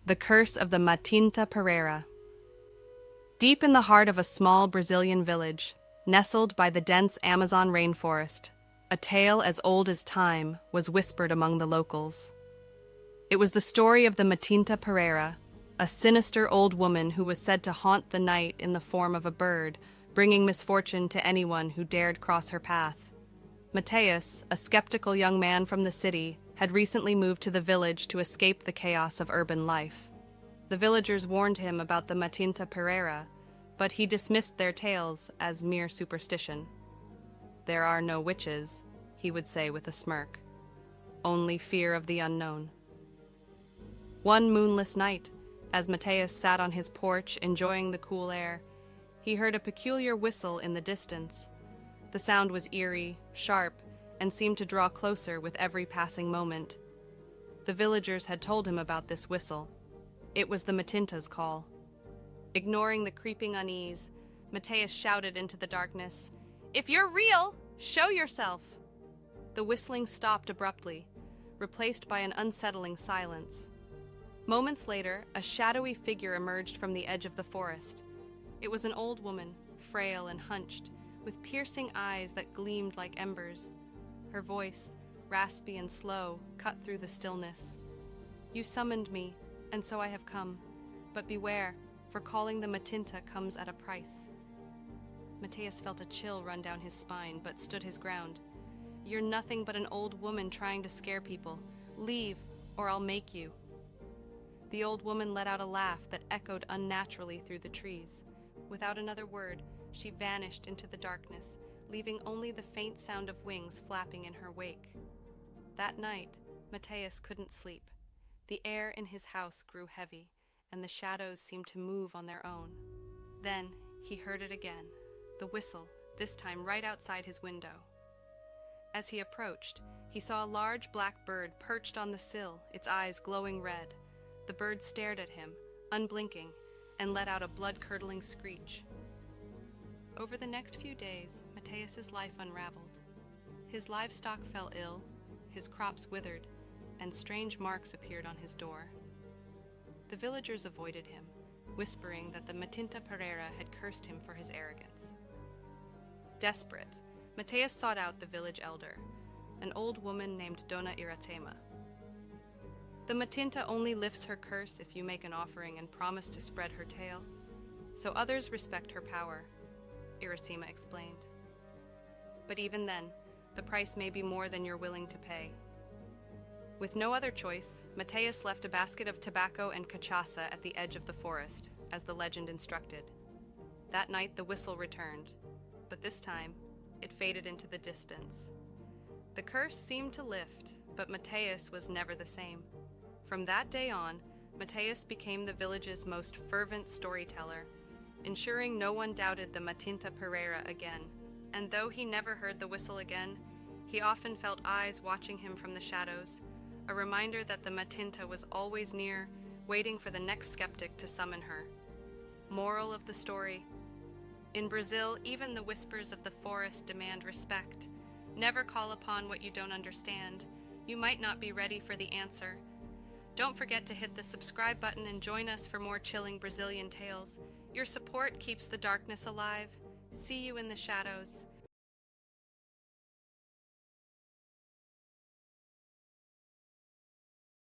The Curse of the Matinta Pereira. Deep in the heart of a small Brazilian village, nestled by the dense Amazon rainforest, a tale as old as time was whispered among the locals. It was the story of the Matinta Pereira, a sinister old woman who was said to haunt the night in the form of a bird, bringing misfortune to anyone who dared cross her path. Mateus, a skeptical young man from the city, had recently moved to the village to escape the chaos of urban life. The villagers warned him about the Matinta Pereira, but he dismissed their tales as mere superstition. "There are no witches," he would say with a smirk. "Only fear of the unknown." One moonless night, as Mateus sat on his porch enjoying the cool air, he heard a peculiar whistle in the distance. The sound was eerie, sharp, and seemed to draw closer with every passing moment. The villagers had told him about this whistle. It was the Matinta's call. Ignoring the creeping unease, Mateus shouted into the darkness, "If you're real, show yourself!" The whistling stopped abruptly, replaced by an unsettling silence. Moments later, a shadowy figure emerged from the edge of the forest. It was an old woman, frail and hunched, with piercing eyes that gleamed like embers. Her voice, raspy and slow, cut through the stillness. "You summoned me, and so I have come. But beware, for calling the Matinta comes at a price." Mateus felt a chill run down his spine, but stood his ground. "You're nothing but an old woman trying to scare people. Leave, or I'll make you." The old woman let out a laugh that echoed unnaturally through the trees. Without another word, she vanished into the darkness, leaving only the faint sound of wings flapping in her wake. That night, Mateus couldn't sleep. The air in his house grew heavy, and the shadows seemed to move on their own. Then he heard it again, the whistle, this time right outside his window. As he approached, he saw a large black bird perched on the sill, its eyes glowing red. The bird stared at him, unblinking, and let out a blood-curdling screech. Over the next few days, Mateus's life unraveled. His livestock fell ill, his crops withered, and strange marks appeared on his door. The villagers avoided him, whispering that the Matinta Pereira had cursed him for his arrogance. Desperate, Mateus sought out the village elder, an old woman named Dona Iratema. "The Matinta only lifts her curse if you make an offering and promise to spread her tale, so others respect her power," Iratema explained. "But even then, the price may be more than you're willing to pay." With no other choice, Mateus left a basket of tobacco and cachaça at the edge of the forest, as the legend instructed. That night the whistle returned, but this time it faded into the distance. The curse seemed to lift, but Mateus was never the same. From that day on, Mateus became the village's most fervent storyteller, ensuring no one doubted the Matinta Pereira again. And though he never heard the whistle again, he often felt eyes watching him from the shadows, a reminder that the Matinta was always near, waiting for the next skeptic to summon her. Moral of the story: in Brazil, even the whispers of the forest demand respect. Never call upon what you don't understand. You might not be ready for the answer. Don't forget to hit the subscribe button and join us for more chilling Brazilian tales. Your support keeps the darkness alive. See you in the shadows.